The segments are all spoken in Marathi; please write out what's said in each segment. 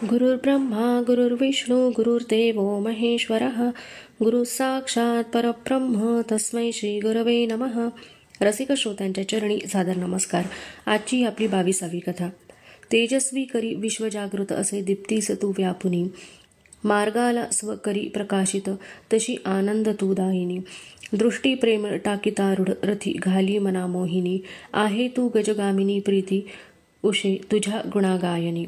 गुरुर्ब्रह्मा गुरुर्विष्णू गुरुर्देवो महेश्वरः गुरु साक्षात परब्रह्म तस्मै श्री गुरवे नमः. रसिक श्रोत्यांच्या चरणी सादर नमस्कार. आजची आपली 22वी कथा. तेजस्वी करी विश्वजागृत असे दीप्तीस तू व्यापुनी, मार्गाला स्वकरी प्रकाशित तशी आनंद तू दायिनी. दृष्टी प्रेम टाकितारूढ रथी घाली मना मोहिनी, आहे तू गजगामिनी प्रीती उषे तुझ्या गुणागायनी.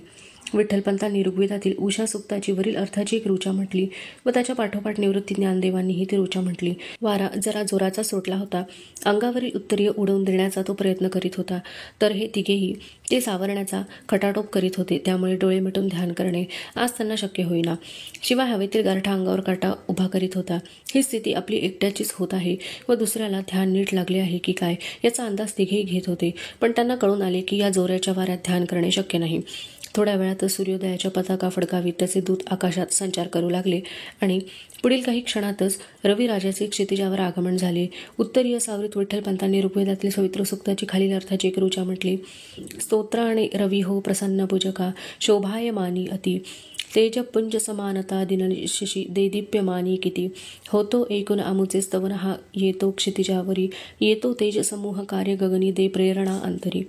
विठ्ठलपंतांनी ऋग्वेदातील उषा सुक्ताची वरील अर्थाची एक ऋचा म्हटली व त्याच्या पाठोपाठ निवृत्ती ज्ञानदेवांनीही ती ऋचा म्हटली. वारा जरा जोराचा सुटला होता. अंगावरील उत्तरीय उडवून देण्याचा तो प्रयत्न करीत होता, तर हे तिघेही ते सावरण्याचा खटाटोप करीत होते. त्यामुळे डोळे मिटून ध्यान करणे आज त्यांना शक्य होईना. शिवाय हवेतील गारठा अंगावर काटा उभा करीत होता. ही स्थिती आपली एकट्याचीच होत आहे व दुसऱ्याला ध्यान नीट लागले आहे की काय याचा अंदाज तिघेही घेत होते. पण त्यांना कळून आले की या जोराच्या वाऱ्यात ध्यान करणे शक्य नाही. थोड्या वेळातच सूर्योदयाच्या पताका फडकावीत त्याचे दूत आकाशात संचार करू लागले आणि पुढील काही क्षणातच रविराजाचे क्षितिजावर आगमन झाले. उत्तरीय सावरीत विठ्ठलपंतांनी ऋग्वेदातील सवित्र सूक्ताची खालील अर्थाची एक ऋचा म्हटली. स्तोत्राणे रवी हो प्रसन्न पूजका, शोभायमानी अति, तेजपुंज समानता दिनशिशी देदीप्यमानी किती, होतो एकूण आमुचे स्तवन हा येतो क्षितिजावरी, येतो तेज समूह कार्य गगनी दे प्रेरणा अंतरी.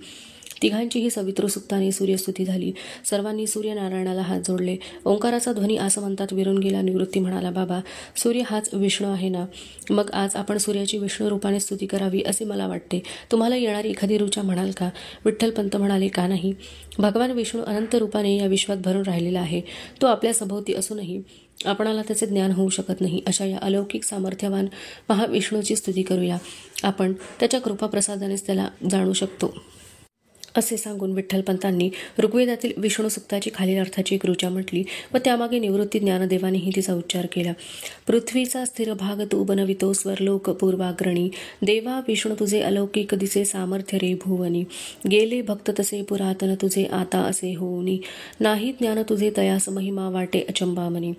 तिघांची ही सवित्र सुक्ताने सूर्यस्तुती झाली. सर्वांनी सूर्यनारायणाला हात जोडले. ओंकाराचा ध्वनी आसमंतात विरून गेला. निवृत्ती म्हणाला, बाबा, सूर्य हाच विष्णू आहे ना? मग आज आपण सूर्याची विष्णू रूपाने स्तुती करावी असे मला वाटते. तुम्हाला येणारी एखादी ऋचा म्हणाल का? विठ्ठलपंत म्हणाले, का नाही? भगवान विष्णू अनंत रूपाने या विश्वात भरून राहिलेला आहे. तो आपल्या सभोवती असूनही आपणाला त्याचे ज्ञान होऊ शकत नाही. अशा या अलौकिक सामर्थ्यवान महाविष्णूची स्तुती करूया. आपण त्याच्या कृपाप्रसादानेच त्याला जाणू शकतो असे सांगून विठ्ठलपंतांनी ऋग्वेदातील विष्णू सुक्ताची खालील अर्थाची एक ऋचा म्हटली व त्यामागे निवृत्ती ज्ञानदेवानेही तिचा उच्चार केला. पृथ्वीचा स्थिर भाग तू बनवितो स्वरलोक पूर्वाग्रणी, देवा विष्णू तुझे अलौकिक दिसे सामर्थ्य रे भुवनी, गेले भक्त तसे पुरातन तुझे आता असे होऊनी, नाही ज्ञान तुझे तयास महिमा वाटे अचंबामनी.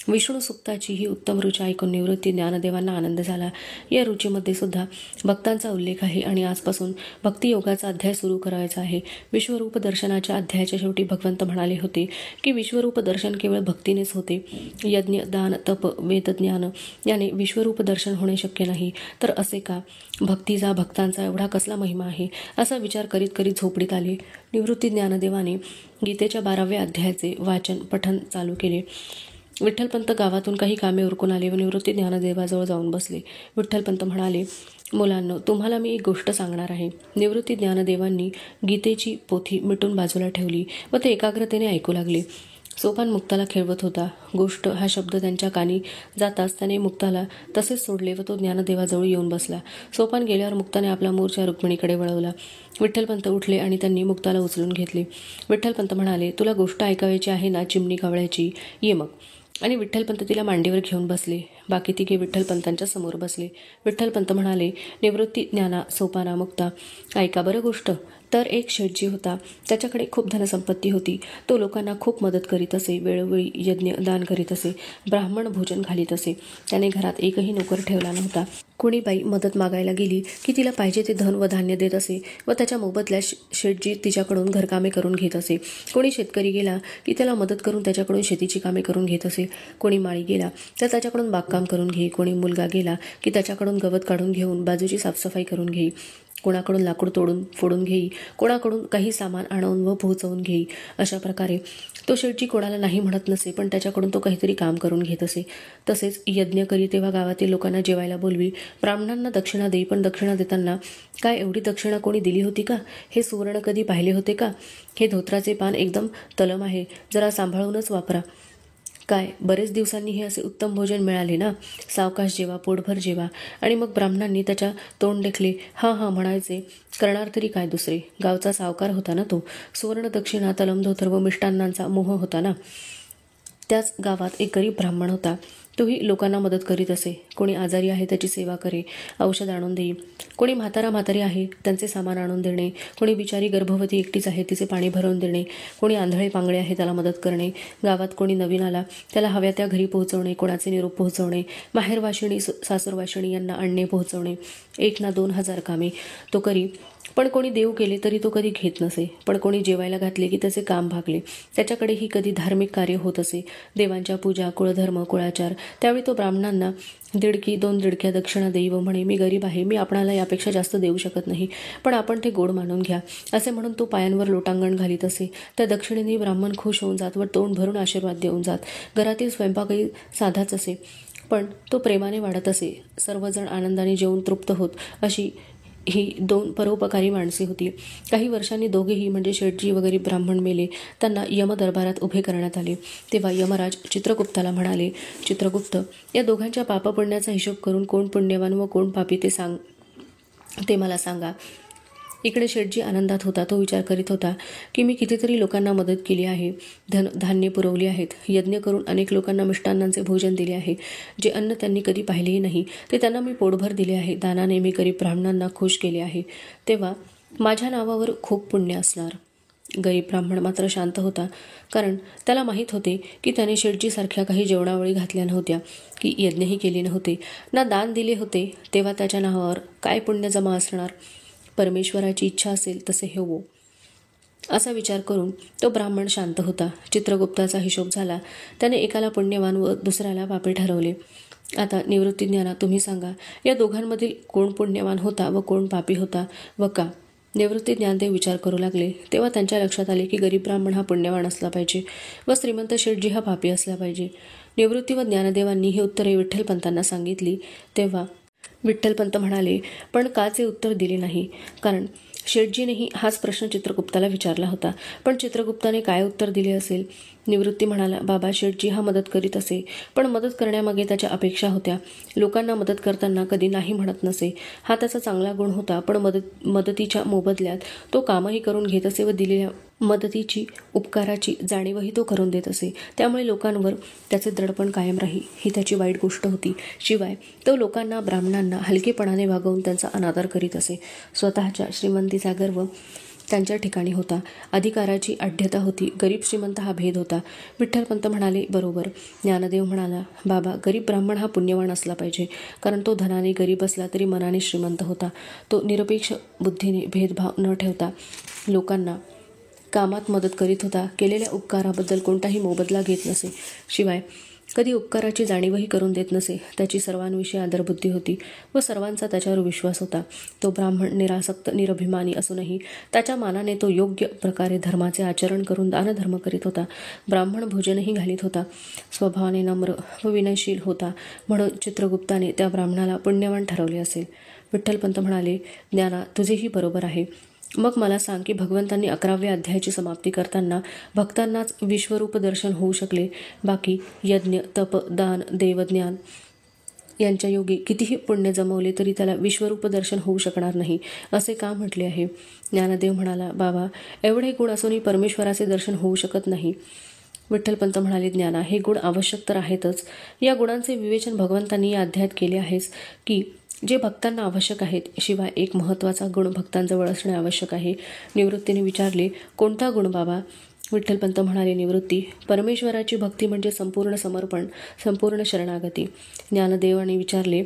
विष्णू सुक्ताची ही उत्तम ऋचा ऐकून निवृत्ती ज्ञानदेवांना आनंद झाला. या ऋचीमध्ये सुद्धा भक्तांचा उल्लेख आहे आणि आजपासून भक्तियोगाचा अध्याय सुरू करायचा आहे. विश्वरूप दर्शनाच्या अध्यायाच्या शेवटी भगवंत म्हणाले होते की विश्वरूप दर्शन केवळ भक्तीनेच होते. यज्ञ दान तप वेदज्ञान याने विश्वरूप दर्शन होणे शक्य नाही. तर असे का? भक्तीचा भक्तांचा एवढा कसला महिमा आहे असा विचार करीत करीत झोपडीत आले. निवृत्ती ज्ञानदेवाने गीतेच्या 12व्या अध्यायाचे वाचन पठण चालू केले. विठ्ठलपंत गावातून काही कामे उरकून आले व निवृत्ती ज्ञानदेवाजवळ जाऊन बसले. विठ्ठलपंत म्हणाले, मुलांनो, तुम्हाला मी एक गोष्ट सांगणार आहे. निवृत्ती ज्ञानदेवांनी गीतेची पोथी मिटून बाजूला ठेवली व ते एकाग्रतेने ऐकू लागले. सोपान मुक्ताला खेळवत होता. गोष्ट हा शब्द त्यांच्या कानी जाताच त्याने मुक्ताला तसेच सोडले व तो ज्ञानदेवाजवळ येऊन बसला. सोपान गेल्यावर मुक्ताने आपला मोर्चा रुक्मिणीकडे वळवला. विठ्ठलपंत उठले आणि त्यांनी मुक्ताला उचलून घेतले. विठ्ठलपंत म्हणाले, तुला गोष्ट ऐकायची आहे ना चिमणी कावळ्याची? ये मग. आणि विठ्ठलपंत तिला मांडीवर घेऊन बसले. बाकी तिघे विठ्ठलपंतांच्या समोर बसले. विठ्ठलपंत म्हणाले, निवृत्ती ज्ञाना सोपाना मुक्ता, ऐका बरं गोष्ट. तर एक शेठजी होता. त्याच्याकडे खूप धनसंपत्ती होती. तो लोकांना खूप मदत करीत असे, वेळोवेळी यज्ञ दान करीत असे, ब्राह्मण भोजन घालीत असे. त्याने घरात एकही नोकर ठेवला नव्हता. कोणी बाई मदत मागायला गेली की तिला पाहिजे ते धन व धान्य देत असे व त्याच्या मोबदल्यात शेठजी तिच्याकडून घरकामे करून घेत असे. कोणी शेतकरी गेला की त्याला मदत करून त्याच्याकडून शेतीची कामे करून घेत असे. कोणी माळी गेला तर त्याच्याकडून बागकाम करून घे. कोणी मुलगा गेला की त्याच्याकडून गवत काढून घेऊन बाजूची साफसफाई करून घेई. कोणाकडून लाकूड तोडून फोडून घेई. कोणाकडून काही सामान आणून व पोहोचवून घेई. अशा प्रकारे तो शेठजी कोणाला नाही म्हणत नसे, पण त्याच्याकडून तो काहीतरी काम करून घेत असे. तसेच यज्ञ करी तेव्हा गावातील लोकांना जेवायला बोलवी, ब्राह्मणांना दक्षिणा देई. पण दक्षिणा देताना काय एवढी दक्षिणा कोणी दिली होती का? हे सुवर्ण कधी पाहिले होते का? हे धोत्राचे पान एकदम तलम आहे, जरा सांभाळूनच वापरा. काय बरेच दिवसांनी हे असे उत्तम भोजन मिळाले ना? सावकाश जेवा, पोटभर जेवा. आणि मग ब्राह्मणांनी त्याच्या तोंड देखले हां हां म्हणायचे. करणार तरी काय दुसरे? गावचा सावकार होता ना तो. सुवर्ण दक्षिणा, तलम धोतर व मिष्टान्नांचा मोह होता ना. त्याच गावात एक गरीब ब्राह्मण होता. तोही लोकांना मदत करीत असे. कोणी आजारी आहे त्याची सेवा करे, औषध आणून देई. कोणी म्हातारी आहे त्यांचे सामान आणून देणे. कोणी बिचारी गर्भवती एकटीच आहे तिचे पाणी भरवून देणे. कोणी आंधळे पांगळे आहे त्याला मदत करणे. गावात कोणी नवीन आला त्याला हव्या त्या घरी पोहोचवणे, कोणाचे निरोप पोहोचवणे, माहेरवाशिणी सासूरवाशिणी यांना आणणे पोहोचवणे. 1 ना 2 हजार कामे तो करी. पण कोणी देव केले तरी तो कधी घेत नसे, पण कोणी जेवायला घातले की त्याचे काम भागले. त्याच्याकडेही कधी धार्मिक कार्य होत असे, देवांच्या पूजा, कुळधर्म, कुळाचार. त्यावेळी तो ब्राह्मणांना 1.5-2 दिडक्या दक्षिणा देई व म्हणे, मी गरीब आहे, मी आपणाला यापेक्षा जास्त देऊ शकत नाही, पण आपण ते गोड मानून घ्या. असे म्हणून तो पायांवर लोटांगण घालीत असे. त्या दक्षिणेने ब्राह्मण खुश होऊन जात व तोंड भरून आशीर्वाद देऊन जात. घरातील स्वयंपाकही साधाच असे, पण तो प्रेमाने वाढत असे. सर्वजण आनंदाने जेवून तृप्त होत. अशी ही 2 परोपकारी माणसे होती. काही वर्षांनी दोघेही म्हणजे शेठजी व गरीब ब्राह्मण मेले. त्यांना यमदरबारात उभे करण्यात आले. तेव्हा यमराज चित्रगुप्ताला म्हणाले, चित्रगुप्त, या दोघांच्या पापपुण्याचा हिशोब करून कोण पुण्यवान व कोण पापी ते मला सांगा. इकडे शेठजी आनंदात होता. तो विचार करीत होता की मी कितीतरी लोकांना मदत केली आहे, धान्य पुरवली आहेत, यज्ञ करून अनेक लोकांना मिष्टान्नांचे भोजन दिले आहे. जे अन्न त्यांनी कधी पाहिलेही नाही ते त्यांना मी पोटभर दिले आहे. दानाने मी गरीब ब्राह्मणांना खुश केले आहे. तेव्हा माझ्या नावावर खूप पुण्य असणार. गरीब ब्राह्मण मात्र शांत होता, कारण त्याला माहीत होते की त्याने शेठजीसारख्या काही जेवणावळी घातल्या नव्हत्या, की यज्ञही केले नव्हते, ना दान दिले होते. तेव्हा त्याच्या नावावर काय पुण्य जमा असणार. परमेश्वराची इच्छा असेल तसे होवो, असा विचार करून तो ब्राह्मण शांत होता. चित्रगुप्ताचा हिशोब झाला. त्याने एकाला पुण्यवान व दुसऱ्याला पापी ठरवले. आता निवृत्तीज्ञाना, तुम्ही सांगा, या दोघांमधील कोण पुण्यवान होता व कोण पापी होता व का? निवृत्ती ज्ञानदेव विचार करू लागले. तेव्हा त्यांच्या लक्षात आले की गरीब ब्राह्मण हा पुण्यवान असला पाहिजे व श्रीमंत शेठजी हा पापी असला पाहिजे. निवृत्ती व ज्ञानदेवांनी ही उत्तरे विठ्ठलपंतांना सांगितली. तेव्हा विठ्ठलपंत म्हणाले, पण काचे उत्तर दिले नाही, कारण शेठजीनेही हाच प्रश्न चित्रगुप्ताला विचारला होता. पण चित्रगुप्ताने काय उत्तर दिले असेल? निवृत्ती म्हणाला, बाबा, शेठजी हा मदत करीत असे, पण मदत करण्यामागे त्याच्या अपेक्षा होत्या. लोकांना मदत करताना कधी नाही म्हणत नसे. हा त्याचा चांगला गुण होता, पण मदतीच्या मोबदल्यात तो कामही करून घेत असे व दिलेल्या मदतीची, उपकाराची जाणीवही तो करून देत असे. त्यामुळे लोकांवर त्याचे दडपण कायम राही, ही त्याची वाईट गोष्ट होती. शिवाय तो लोकांना, ब्राह्मणांना हलकेपणाने वागवून त्यांचा अनादर करीत असे. स्वतःच्या श्रीमंतीचा गर्व त्यांच्या ठिकाणी होता. अधिकाराची आढ्यता होती. गरीब श्रीमंत हा भेद होता. विठ्ठलपंत म्हणाले, बरोबर. ज्ञानदेव म्हणाला, बाबा, गरीब ब्राह्मण हा पुण्यवान असला पाहिजे, कारण तो धनाने गरीब असला तरी मनाने श्रीमंत होता. तो निरपेक्ष बुद्धीने भेदभाव न ठेवता लोकांना कामात मदत करीत होता. केलेल्या उपकाराबद्दल कोणताही मोबदला घेत नसे. शिवाय कधी उपकाराची जाणीवही करून देत नसे. त्याची सर्वांविषयी आदरबुद्धी होती व सर्वांचा त्याच्यावर विश्वास होता. तो ब्राह्मण निरासक्त, निरभिमानी असूनही त्याच्या मानाने तो योग्य प्रकारे धर्माचे आचरण करून दानधर्म करीत होता. ब्राह्मण भोजनही घालीत होता. स्वभावाने नम्र व विनयशील होता, म्हणून चित्रगुप्ताने त्या ब्राह्मणाला पुण्यवान ठरवले असेल. विठ्ठलपंत म्हणाले, ज्ञाना, तुझेही बरोबर आहे. मग मला सांग की भगवंतांनी 11व्या अध्यायाची समाप्ती करताना भक्तांनाच विश्वरूप दर्शन होऊ शकले, बाकी यज्ञ, तप, दान, देवज्ञान यांच्या योगी कितीही पुण्य जमवले तरी त्याला विश्वरूप दर्शन होऊ शकणार नाही, असे का म्हटले आहे? ज्ञानदेव म्हणाला, बाबा, एवढे गुण असूनही परमेश्वराचे दर्शन होऊ शकत नाही. विठ्ठलपंत म्हणाले, ज्ञाना, हे गुण आवश्यक तर आहेतच. या गुणांचे विवेचन भगवंतांनी या अध्यायात केले आहेच की जे भक्तांना आवश्यक आहेत. शिवाय एक महत्त्वाचा गुण भक्तांजवळ असणे आवश्यक आहे. निवृत्तीने विचारले, कोणता गुण बाबा? विठ्ठलपंत म्हणाले, निवृत्ती, परमेश्वराची भक्ती म्हणजे संपूर्ण समर्पण, संपूर्ण शरणागती. ज्ञानदेवाने विचारले,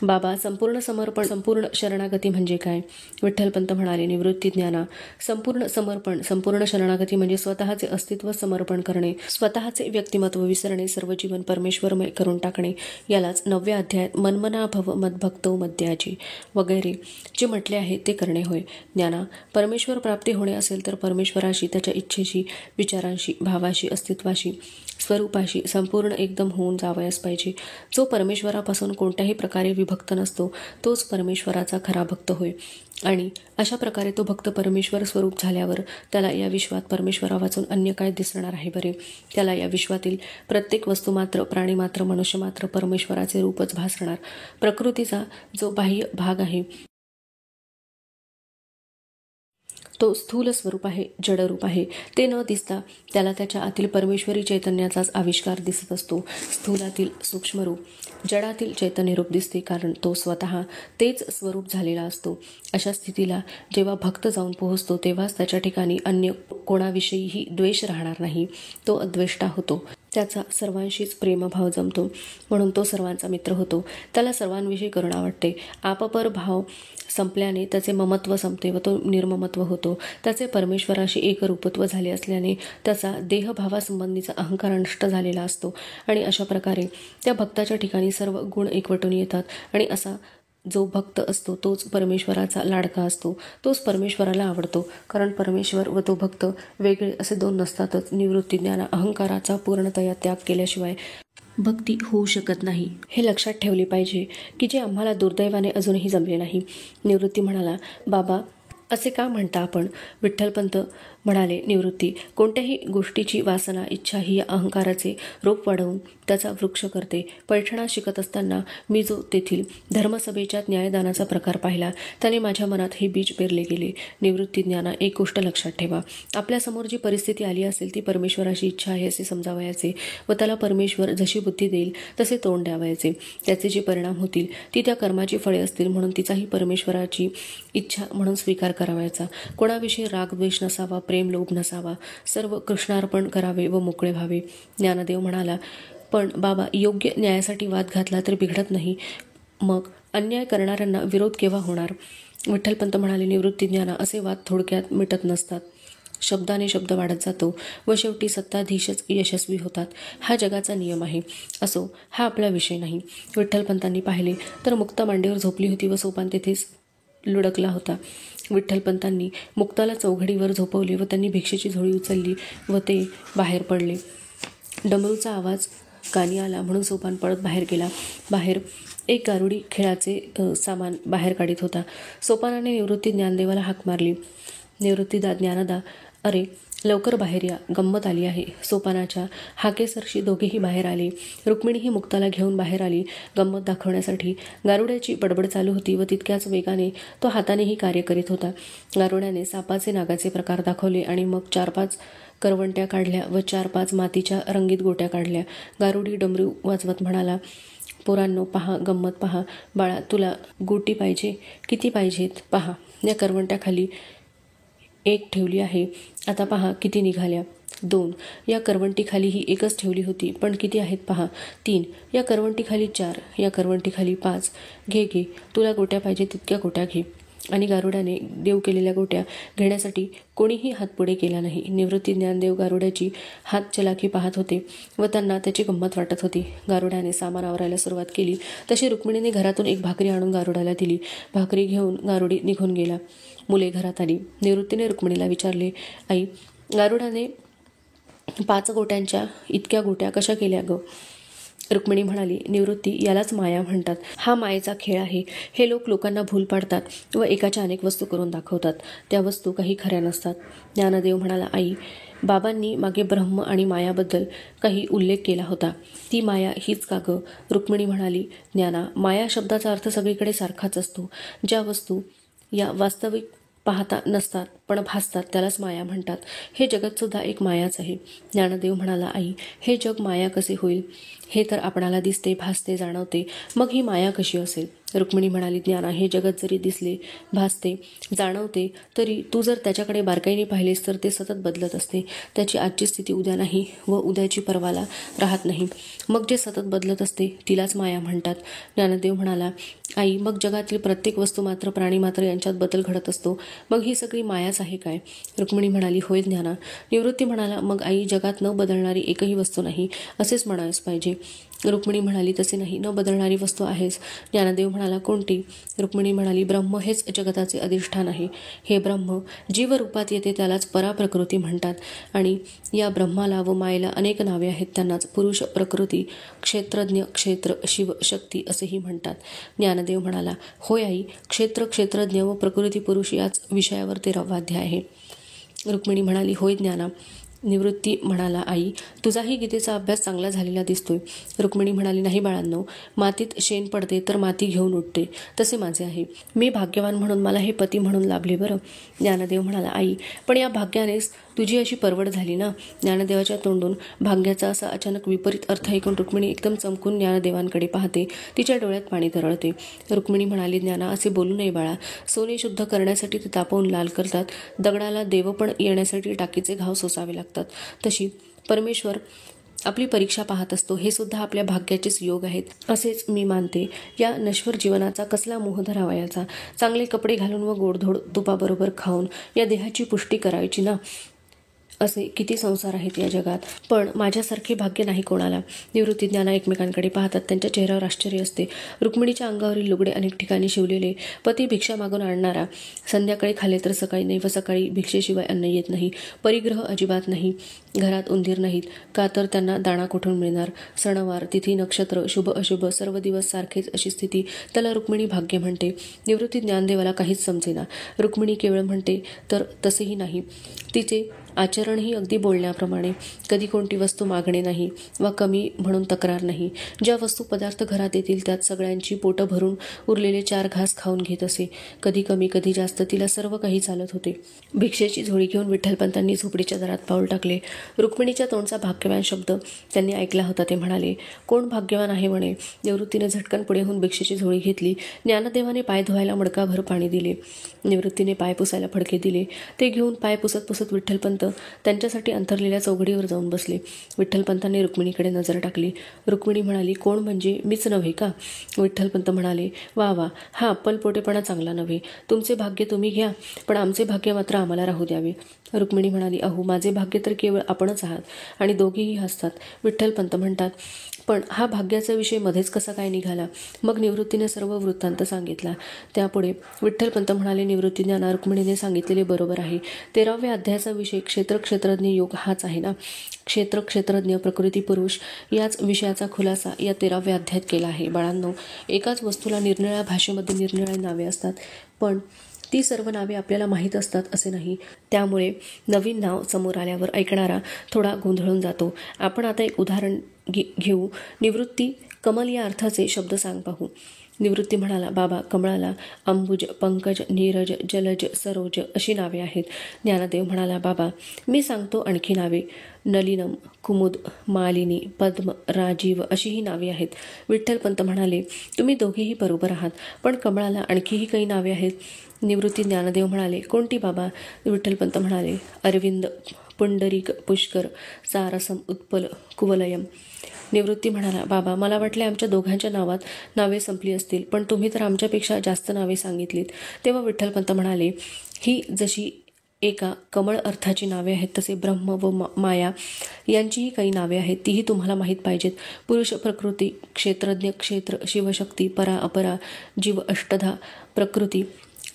बाबा, संपूर्ण समर्पण, संपूर्ण शरणागती म्हणजे काय? विठ्ठलपंत म्हणाले, निवृत्ती ज्ञाना, संपूर्ण समर्पण, संपूर्ण शरणागती म्हणजे स्वतःचे अस्तित्व समर्पण करणे, स्वतःचे व्यक्तिमत्व विसरणे, सर्व जीवन परमेश्वरमय करून टाकणे. यालाच 9व्या अध्यायात मन्मना भव मद्भक्तो मद्याजी वगैरे जे म्हटले आहे ते करणे होय. ज्ञाना, परमेश्वर प्राप्ती होणे असेल तर परमेश्वराशी, त्याच्या इच्छेशी, विचारांशी, भावाशी, अस्तित्वाशी, स्वरूपाशी संपूर्ण एकदम होऊन जावयास पाहिजे. जो परमेश्वरापासून कोणत्याही प्रकारे विभक्त नसतो तोच परमेश्वराचा खरा भक्त होय. आणि अशा प्रकारे तो भक्त परमेश्वर स्वरूप झाल्यावर त्याला या विश्वात परमेश्वरा वाचून अन्य काय दिसणार आहे बरे? त्याला या विश्वातील प्रत्येक वस्तुमात्र, प्राणीमात्र, मनुष्यमात्र परमेश्वराचे रूपच भासणार. प्रकृतीचा जो बाह्य भाग आहे तो स्थूल स्वरूप आहे, जडरूप आहे. ते न दिसता त्याला त्याच्या आतील परमेश्वरी चैतन्याचाच आविष्कार दिसत असतो. स्थूलातील सूक्ष्मरूप जडातील चैतन्यरूप दिसते, कारण तो स्वतः तेच स्वरूप झालेला असतो. अशा स्थितीला जेव्हा भक्त जाऊन पोहोचतो तेव्हाच त्याच्या ठिकाणी अन्य कोणाविषयीही द्वेष राहणार नाही. तो अद्वेष्टा होतो. त्याचा सर्वांशीच प्रेमभाव जमतो, म्हणून तो सर्वांचा मित्र होतो. त्याला सर्वांविषयी करुणा वाटते. आपपर भाव संपल्याने त्याचे ममत्व संपते व तो निर्ममत्व होतो. त्याचे परमेश्वराशी एकरूपत्व झाले असल्याने त्याचा देहभावासंबंधीचा अहंकार नष्ट झालेला असतो आणि अशा प्रकारे त्या भक्ताच्या ठिकाणी सर्व गुण एकवटून येतात आणि असा जो भक्त असतो तोच परमेश्वराचा लाडका असतो, तोच परमेश्वराला आवडतो. कारण परमेश्वर व तो भक्त वेगळे असे दोन नसतातच. निवृत्ती ज्ञान अहंकाराचा पूर्णतया त्याग केल्याशिवाय भक्ती होऊ शकत नाही, हे लक्षात ठेवले पाहिजे, की जे आम्हाला दुर्दैवाने अजूनही जमले नाही. निवृत्ती म्हणाला, बाबा असे का म्हणता आपण? विठ्ठलपंत म्हणाले, निवृत्ती, कोणत्याही गोष्टीची वासना इच्छा ही या अहंकाराचे रोप वाढवून त्याचा वृक्ष करते. पैठणात शिकत असताना मी जो तेथील धर्मसभेच्या न्यायदानाचा प्रकार पाहिला त्याने माझ्या मनात हे बीज पेरले गेले. निवृत्ती ज्ञाना, एक गोष्ट लक्षात ठेवा, आपल्यासमोर जी परिस्थिती आली असेल ती परमेश्वराची इच्छा आहे असे समजावयाचे व त्याला परमेश्वर जशी बुद्धी देईल तसे तोंड द्यावयाचे. त्याचे जे परिणाम होतील ती त्या कर्माची फळे असतील, म्हणून तिचाही परमेश्वराची इच्छा म्हणून स्वीकार करावयाचा. कोणाविषयी राग द्वेष नसावा, प्रेम लोभ नसावा. सर्व कृष्णार्पण करावे व मोकळे व्हावे. ज्ञानदेव म्हणाला, पण बाबा योग्य न्यायासाठी वाद घातला तर बिघडत नाही, मग अन्याय करणाऱ्यांना विरोध केव्हा होणार? विठ्ठलपंत म्हणाले, निवृत्ती ज्ञाना, असे वाद थोडक्यात मिटत नसतात. शब्दाने शब्द वाढत जातो व शेवटी सत्ताधीशच यशस्वी होतात. हा जगाचा नियम आहे. असो, हा आपला विषय नाही. विठ्ठलपंतांनी पाहिले तर मुक्ता मांडीवर झोपली होती व सोपान तेथेच लुडकला होता. विठ्ठलपंतांनी मुक्ताला चौघडीवर झोपवले व त्यांनी भिक्षेची झोळी उचलली व ते बाहेर पडले. डमरूचा आवाज कानी आला म्हणून सोपान पळत बाहेर गेला. बाहेर एक गारुडी खेळाचे सामान बाहेर काढीत होता. सोपानाने निवृत्ती ज्ञानदेवाला हाक मारली. निवृत्ती ज्ञानदा, अरे लवकर बाहेर या, गंमत आली आहे. सोपानाच्या हाकेसरशी दोघेही बाहेर आले. रुक्मिणीही मुक्ताला घेऊन बाहेर आली गंमत दाखवण्यासाठी. गारुड्याची बडबड चालू होती व तितक्याच वेगाने तो हातानेही कार्य करीत होता. गारुड्याने सापाचे नागाचे प्रकार दाखवले आणि मग 4-5 करवंट्या काढल्या व 4-5 मातीच्या रंगीत गोट्या काढल्या. गारुडी डमरू वाजवत म्हणाला, पोरांनो पहा, गंमत पहा. बाळा, तुला गोटी पाहिजे? किती पाहिजेत पहा. या करवंट्याखाली 1 ठेवली आहे, आता पहा किती निघाल्या. 2. या करवंटीखाली ही एकच ठेवली होती, पण किती आहेत पहा. 3. या करवंटीखाली 4. या करवंटीखाली 5. घे घे, तुला गोट्या पाहिजे तितक्या गोट्या घे. आणि गारुड्याने देव केलेल्या गोट्या घेण्यासाठी कोणीही हात पुढे केला नाही. निवृत्ती ज्ञानदेव गारुड्याची हात चलाखी पाहत होते व त्यांना त्याची गंमत वाटत होती. गारुड्याने सामान आवरायला सुरुवात केली तशी रुक्मिणीने घरातून एक भाकरी आणून गारुड्याला दिली. भाकरी घेऊन गारुडी निघून गेला. मुले घरात आली. निवृत्तीने रुक्मिणीला विचारले, आई, गारुडाने 5 गोट्यांच्या इतक्या गोट्या कशा केल्या ग? रुक्मिणी म्हणाली, निवृत्ती, यालाच माया म्हणतात. हा मायेचा खेळ आहे. हे लोक लोकांना भूल पाडतात व एकाच्या अनेक वस्तू करून दाखवतात. त्या वस्तू काही खऱ्या नसतात. ज्ञानदेव म्हणाला, आई, बाबांनी मागे ब्रह्म आणि मायाबद्दल काही उल्लेख केला होता. ती माया हीच का ग? रुक्मिणी म्हणाली, ज्ञाना, माया शब्दाचा अर्थ सगळीकडे सारखाच असतो. ज्या वस्तू या वास्तविक पाहता नसतात पण भासतात त्यालाच माया म्हणतात. हे जगतसुद्धा एक मायाच आहे. ज्ञानदेव म्हणाला, आई, हे जग माया कसे होईल? हे तर आपणाला दिसते, भासते, जाणवते, मग ही माया कशी असेल? रुक्मिणी म्हणाली, ज्ञाना, हे जगत जरी दिसले, भासते, जाणवते तरी तू जर त्याच्याकडे बारकाईने पाहिलेस तर ते सतत बदलत असते. त्याची आजची स्थिती उद्या नाही व उद्याची परवाला राहत नाही. मग जे सतत बदलत असते तिलाच माया म्हणतात. ज्ञानदेव म्हणाला, आई, मग जगातील प्रत्येक वस्तू मात्र प्राणी मात्र यांच्यात बदल घडत असतो, मग ही सगळी मायाच आहे काय? रुक्मिणी म्हणाली, होय ज्ञाना. निवृत्ती म्हणाला, मग आई, जगात न बदलणारी एकही वस्तू नाही असेच म्हणायच पाहिजे. रुक्मिणी म्हणाली, तसे नाही, न बदलणारी वस्तू आहेच. ज्ञानदेव म्हणाला, कोणती? रुक्मिणी म्हणाली, ब्रह्म हेच जगताचे अधिष्ठान आहे. हे ब्रह्म जीवरूपात येते त्यालाच पराप्रकृती म्हणतात आणि या ब्रह्माला व मायेला अनेक नावे आहेत. त्यांनाच पुरुष, प्रकृती, क्षेत्रज्ञ, क्षेत्र, शिव, शक्ती असेही म्हणतात. ज्ञानदेव म्हणाला, होय आई, क्षेत्र, क्षेत्रज्ञ व प्रकृती पुरुष याच विषयावर ते वाद्य आहे. रुक्मिणी म्हणाली, होय ज्ञाना. निवृत्ती म्हणाला, आई, तुझाही गीतेचा अभ्यास चांगला झालेला दिसतोय. रुक्मिणी म्हणाली, नाही बाळांनो, मातीत शेण पडते तर माती घेऊन उठते, तसे माझे आहे. मी भाग्यवान म्हणून मला हे पती म्हणून लाभले बरं. ज्ञानदेव म्हणाला, आई, पण या भाग्यानेच तुझी अशी परवड झाली ना? ज्ञानदेवाच्या तोंडून भाग्याचा असा अचानक विपरीत अर्थ ऐकून रुक्मिणी एकदम चमकून ज्ञानदेवांकडे पाहते. तिच्या डोळ्यात पाणी तरळते. रुक्मिणी म्हणाली, ज्ञाना, असे बोलू नये बाळा. सोने शुद्ध करण्यासाठी ते तापवून लाल करतात. दगडाला देवपण येण्यासाठी टाकीचे घाव सोसावे लागतात. तशी परमेश्वर आपली परीक्षा पाहत असतो, हे सुद्धा आपल्या भाग्याचेच योग आहेत असेच मी मानते. या नश्वर जीवनाचा कसला मोह धरावयाचा? चांगले कपडे घालून व गोडधोड तुपाबरोबर खाऊन या देहाची पुष्टी करायची ना. असे किती संसार आहेत या जगात, पण माझ्यासारखे भाग्य नाही कोणाला. निवृत्तीज्ञाना एकमेकांकडे पाहतात. त्यांच्या चेहऱ्यावर आश्चर्य असते. रुक्मिणीच्या अंगावरील लुगडे अनेक ठिकाणी शिवलेले, पती भिक्षा मागून आणणारा, संध्याकाळी खाल्ले तर सकाळी नाही व सकाळी भिक्षेशिवाय अन्न येत नाही, परिग्रह अजिबात नाही, घरात उंदीर नाहीत, का तर त्यांना दाणा कुठून मिळणार, सणवार तिथी नक्षत्र शुभ अशुभ सर्व दिवस सारखेच, अशी स्थिती त्याला रुक्मिणी भाग्य म्हणते. निवृत्ती ज्ञानदेवाला काहीच समजेना. रुक्मिणी केवळ म्हणते तर तसेही नाही. तिचे आचरणही अगदी बोलण्याप्रमाणे. कधी कोणती वस्तू मागणे नाही वा कमी म्हणून तक्रार नाही. ज्या वस्तू पदार्थ घरात येतील त्यात सगळ्यांची पोटं भरून उरलेले 4 घास खाऊन घेत असे. कधी कमी कधी जास्त तिला सर्व काही चालत होते. भिक्षेची झोळी घेऊन विठ्ठलपंतांनी झोपडीच्या दारात पाऊल टाकले. रुक्मिणीच्या तोंडचा भाग्यवान शब्द त्यांनी ऐकला होता. ते म्हणाले, कोण भाग्यवान आहे म्हणे. निवृत्तीने झटकन पुढे होऊन भिक्षेची झोळी घेतली. ज्ञानदेवाने पाय धुवायला मडकाभर पाणी दिले. निवृत्तीने पाय पुसायला फडके दिले. ते घेऊन पाय पुसत पुसत विठ्ठलपंत त्यांच्यासाठी अंथरलेल्या चौघडीवर जाऊन बसले. विठ्ठलपंतांनी रुक्मिणीकडे नजर टाकली. रुक्मिणी म्हणाली, कोण म्हणजे मीच नव्हे का? विठ्ठलपंत म्हणाले, वा वा, हा अप्पलपोटेपणा चांगला नव्हे. तुमचे भाग्य तुम्ही घ्या, पण आमचे भाग्य मात्र आम्हाला राहू द्यावे. रुक्मिणी म्हणाली, अहो, माझे भाग्य तर केवळ आपणच आहात. आणि दोघेही हसतात. विठ्ठलपंत म्हणतात, पण हा भाग्याचा विषय मध्येच कसा काय निघाला? मग निवृत्तीने सर्व वृत्तांत सांगितला. त्यापुढे विठ्ठलपंत म्हणाले, निवृत्तीज्ञाना, रुक्मिणीने सांगितलेले बरोबर आहे. 13व्या अध्यायाचा विषय क्षेत्रक्षेत्रज्ञ योग हाच आहे ना. क्षेत्रक्षेत्रज्ञ प्रकृती पुरुष याच विषयाचा खुलासा या 13व्या अध्यायात केला आहे. बाळांनो, एकाच वस्तूला निरनिराळ्या भाषेमध्ये निरनिराळी नावे असतात, पण ती सर्व नावे आपल्याला माहीत असतात असे नाही. त्यामुळे नवीन नाव समोर आल्यावर ऐकणारा थोडा गोंधळून जातो. आपण आता एक उदाहरण घेऊ. निवृत्ती कमल या अर्थाचे शब्द सांग पाहू. निवृत्ती म्हणाला, बाबा, कमळाला अंबुज, पंकज, नीरज, जलज, सरोज अशी नावे आहेत. ज्ञानदेव म्हणाला, बाबा, मी सांगतो आणखी नावे. नलिनम, कुमुद, मालिनी, पद्म, राजीव अशी ही नावे आहेत. विठ्ठलपंत म्हणाले, तुम्ही दोघेही बरोबर आहात, पण कमळाला आणखीही काही नावे आहेत. निवृत्ती ज्ञानदेव म्हणाले, कोणती बाबा? विठ्ठलपंत म्हणाले, अरविंद, पुंडरीक, पुष्कर, सारसम, उत्पल, कुवलयम. निवृत्ती म्हणाला, बाबा, मला वाटले आमच्या दोघांच्या नावात नावे संपली असतील, पण तुम्ही तर आमच्यापेक्षा जास्त नावे सांगितलीत. तेव्हा विठ्ठलपंत म्हणाले, ही जशी एका कमळ अर्थाची नावे आहेत, तसे ब्रह्म व माया यांचीही काही नावे आहेत. तीही तुम्हाला माहीत पाहिजेत. पुरुष प्रकृती, क्षेत्रज्ञ, क्षेत्र, शिवशक्ती, परा अपरा, जीव, अष्टधा, प्रकृती,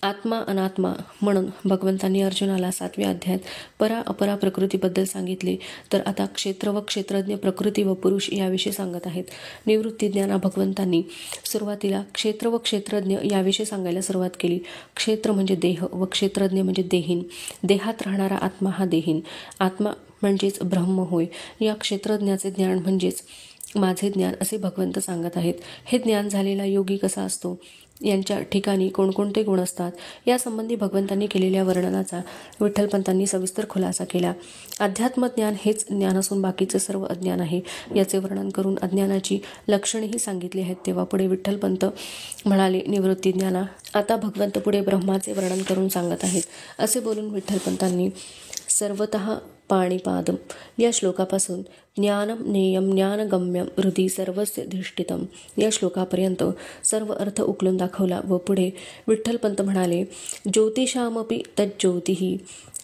आत्मा, अनात्मा म्हणून भगवंतांनी अर्जुनाला 7व्या अध्यायात परा अपरा प्रकृतीबद्दल सांगितले. तर आता क्षेत्र व क्षेत्रज्ञ, प्रकृती व पुरुष याविषयी सांगत आहेत. निवृत्तीज्ञाना भगवंतांनी सुरुवातीला क्षेत्र व क्षेत्रज्ञ याविषयी सांगायला सुरुवात केली. क्षेत्र म्हणजे देह व क्षेत्रज्ञ म्हणजे देहीन. देहात राहणारा आत्मा हा देहीन. आत्मा म्हणजेच ब्रह्म होय. या क्षेत्रज्ञाचे ज्ञान म्हणजेच माझे ज्ञान असे भगवंत सांगत आहेत. हे ज्ञान झालेला योगी कसा असतो, यांच्या ठिकाणी कोणकोणते गुण असतात, यासंबंधी भगवंतांनी केलेल्या वर्णनाचा विठ्ठलपंतांनी सविस्तर खुलासा केला. अध्यात्मज्ञान हेच ज्ञान असून बाकीचे सर्व अज्ञान आहे, याचे वर्णन करून अज्ञानाची लक्षणेही सांगितली आहेत. तेव्हा पुढे विठ्ठलपंत म्हणाले, निवृत्तीज्ञाना, आता भगवंत पुढे ब्रह्माचे वर्णन करून सांगत आहेत. असे बोलून विठ्ठलपंतांनी सर्वतः पाणिपादम या श्लोकापासून ज्ञानम नेयम ज्ञानगम्यम हृदि सर्वस्य धिष्ठितम या श्लोकापर्यंत सर्व अर्थ उकलून दाखवला व पुढे विठ्ठलपंत म्हणाले, ज्योतिषामपि तज्ज्योतिः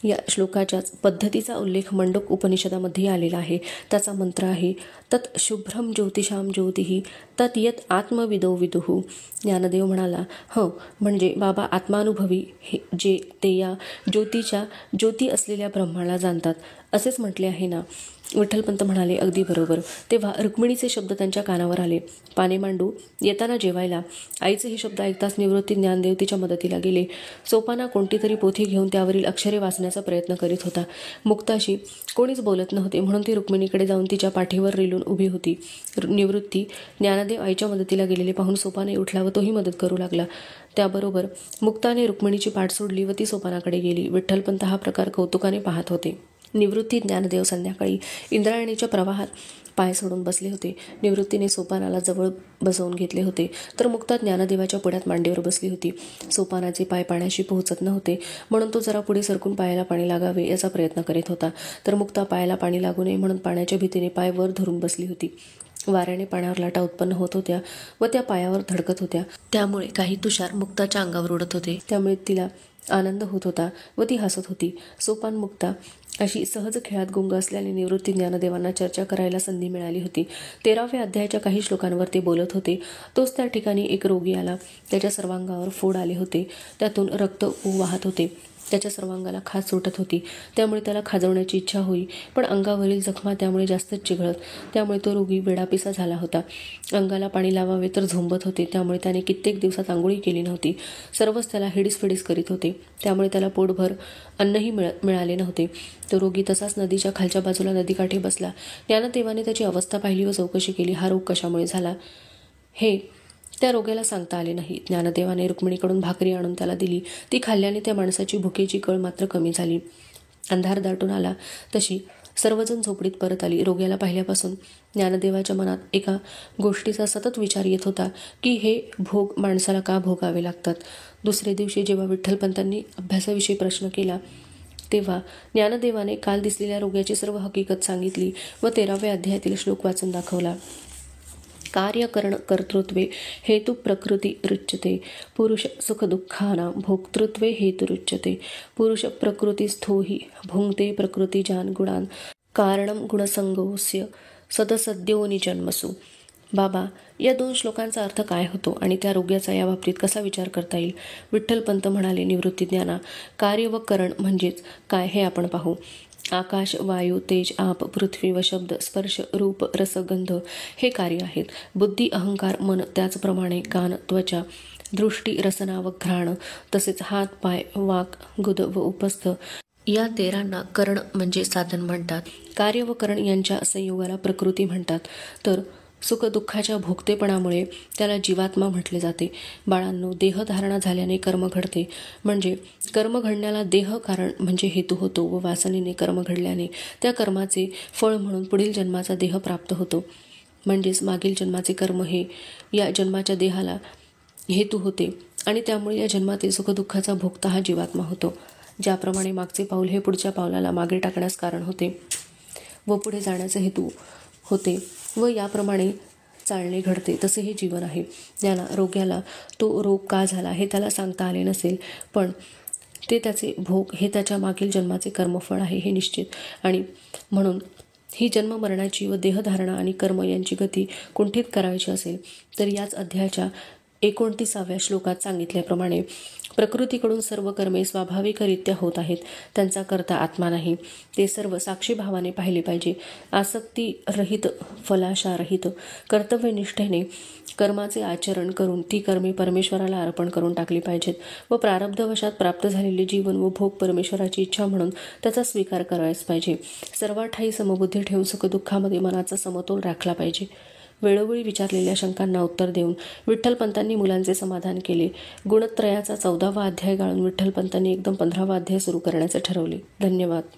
या श्लोकाच्याच पद्धतीचा उल्लेख मंडूक उपनिषदामध्ये आलेला आहे. त्याचा मंत्र आहे, तत् शुभ्रम ज्योतिषाम ज्योतिः तत् यत आत्मविदो विदुः. ज्ञानदेव म्हणाला, म्हणजे बाबा आत्मानुभवी जे ते या ज्योतीच्या ज्योती असलेल्या ब्रह्माला जाणतात असेच म्हटले आहे ना. विठ्ठलपंत म्हणाले, अगदी बरोबर. तेव्हा रुक्मिणीचे शब्द त्यांच्या कानावर आले. पाने मांडू येताना जेवायला. आईचे हे शब्द ऐकताच निवृत्ती ज्ञानदेव तिच्या मदतीला गेले. सोपाना कोणती तरी पोथी घेऊन त्यावरील अक्षरे वाचण्याचा प्रयत्न करीत होता. मुक्ताशी कोणीच बोलत नव्हते, म्हणून ती रुक्मिणीकडे जाऊन तिच्या पाठीवर रेलून उभी होती. निवृत्ती ज्ञानदेव आईच्या मदतीला गेलेले पाहून सोपाने उठला व तोही मदत करू लागला. त्याबरोबर मुक्ताने रुक्मिणीची पाठ सोडली व ती सोपानाकडे गेली. विठ्ठलपंत हा प्रकार कौतुकाने पाहत होते. निवृत्ती ज्ञानदेव संध्याकाळी इंद्रायणीच्या प्रवाहात पाय सोडून बसले होते. निवृत्तीने सोपानाला जवळ बसवून घेतले होते, तर मुक्ता ज्ञानदेवाच्या पुढ्यात मांडीवर बसली होती. सोपानाचे पाय पाण्याशी पोहोचत नव्हते, म्हणून तो जरा पुढे सरकून पायाला पाणी लागावे याचा प्रयत्न करीत होता. तर मुक्ता पायाला पाणी लागू नये म्हणून पाण्याच्या भीतीने पाय वर धरून बसली होती. वाऱ्याने पाण्यावर लाटा उत्पन्न होत होत्या व त्या पायावर धडकत होत्या. त्यामुळे काही तुषार मुक्ताच्या अंगावर उडत होते. त्यामुळे तिला आनंद होत होता व ती हसत होती. सोपान मुक्ता अशी सहज खेळात गुंग असल्याने निवृत्ती ज्ञानदेवांना चर्चा करायला संधी मिळाली होती. 13व्या अध्यायाच्या काही श्लोकांवर ते बोलत होते. तोच त्या ठिकाणी एक रोगी आला. त्याच्या सर्वांगावर फोड आले होते. त्यातून रक्त वाहत होते. त्याच्या सर्वांगाला खाज सुटत होती. त्यामुळे त्याला खाजवण्याची इच्छा होई, पण अंगावरील जखमा त्यामुळे जास्तच चिघळत. त्यामुळे तो रोगी वेडापिसा झाला होता. अंगाला पाणी लावावे तर झोंबत होते. त्यामुळे त्याने कित्येक दिवसात आंघोळी केली नव्हती. सर्वच त्याला हिडीस करीत होते. त्यामुळे त्याला पोटभर अन्नही मिळाले नव्हते. तो रोगी तसाच नदीच्या खालच्या बाजूला नदीकाठी बसला. ज्ञानदेवाने त्याची अवस्था पाहिली व चौकशी केली. हा रोग कशामुळे झाला हे त्या रोग्याला सांगता आले नाही. ज्ञानदेवाने रुक्मिणीकडून भाकरी आणून त्याला दिली. ती खाल्ल्याने त्या माणसाची भुकेची कळ मात्र कमी झाली. अंधार दाटून आला तशी सर्वजण झोपडीत परत आली. रोग्याला पाहिल्यापासून ज्ञानदेवाच्या मनात एका गोष्टीचा सतत विचार येत होता की हे भोग माणसाला का भोगावे लागतात. दुसरे दिवशी जेव्हा विठ्ठलपंतांनी अभ्यासाविषयी प्रश्न केला तेव्हा ज्ञानदेवाने काल दिसलेल्या रोग्याची सर्व हकीकत सांगितली व 13व्या अध्यायातील श्लोक वाचून दाखवला. कार्यकरण कर्तृत्वे हेतु प्रकृती रुच्यते पुरुष सुख दुःखाना भोक्तृत्वे हेतुरुच्यते पुरुष प्रकृतिस्थो हि भुंक्ते प्रकृतिजान गुणान कारणं गुणसंगोस्य सदसद्योनिजन्मसु. बाबा, या 2 श्लोकांचा अर्थ काय होतो आणि त्या रोग्याचा या बाबतीत कसा विचार करता येईल? विठ्ठलपंत म्हणाले, निवृत्ती ज्ञाना, कार्य व करण म्हणजेच काय हे आपण पाहू. आकाश, वायू, तेज, आप, पृथ्वी व शब्द, स्पर्श, रूप, रस, गंध हे कार्य आहेत. बुद्धी, अहंकार, मन, त्याचप्रमाणे कान, त्वचा, दृष्टी, रसना व घ्राण, तसेच हात, पाय, वाक, गुद व उपस्थ या 13 करण म्हणजे साधन म्हणतात. कार्य व करण यांच्या संयोगाला प्रकृती म्हणतात. तर सुखदुःखाच्या भोगतेपणामुळे त्याला जीवात्मा म्हटले जाते. बाळांनो, देहधारणा झाल्याने कर्म घडते, म्हणजे कर्म घडण्याला देह कारण म्हणजे हेतू होतो व वासनेने कर्म घडल्याने त्या कर्माचे फळ म्हणून पुढील जन्माचा देह प्राप्त होतो. म्हणजेच मागील जन्माचे कर्म हे या जन्माच्या देहाला हेतू होते आणि त्यामुळे या जन्मातील सुखदुःखाचा भोगता हा जीवात्मा होतो. ज्याप्रमाणे मागचे पाऊल हे पुढच्या पावलाला मागे टाकण्यास कारण होते व पुढे जाण्याचा हेतू होते व याप्रमाणे चालणे घडते, तसे हे जीवन आहे. ज्याला रोग्याला तो रोग का झाला हे त्याला सांगता आले नसेल, पण ते त्याचे भोग हे त्याच्या मागील जन्माचे कर्मफळ आहे हे निश्चित. आणि म्हणून ही जन्ममरणाची व देहधारणा आणि कर्म यांची गती कुंठित करायची असेल तर याच अध्यायाच्या 29व्या श्लोकात सांगितल्याप्रमाणे प्रकृतीकडून सर्व कर्मे स्वाभाविकरित्या होत आहेत. त्यांचा कर्ता आत्मा नाही. ते सर्व साक्षीभावाने पाहिले पाहिजे. आसक्तीरहित, फलाशारहित, कर्तव्यनिष्ठेने कर्माचे आचरण करून ती कर्मे परमेश्वराला अर्पण करून टाकली पाहिजेत व प्रारब्धवशात प्राप्त झालेले जीवन व भोग परमेश्वराची इच्छा म्हणून त्याचा स्वीकार करायच पाहिजे. सर्वाठायी समबुद्धी ठेवून सुखदुःखामध्ये मनाचा समतोल राखला पाहिजे. वेळोवेळी विचारलेल्या शंकांना उत्तर देऊन विठ्ठलपंतांनी मुलांचे समाधान केले. गुणत्रयाचा 14वा अध्याय गाळून विठ्ठलपंतांनी एकदम 15वा अध्याय सुरू करण्याचे ठरवले. धन्यवाद.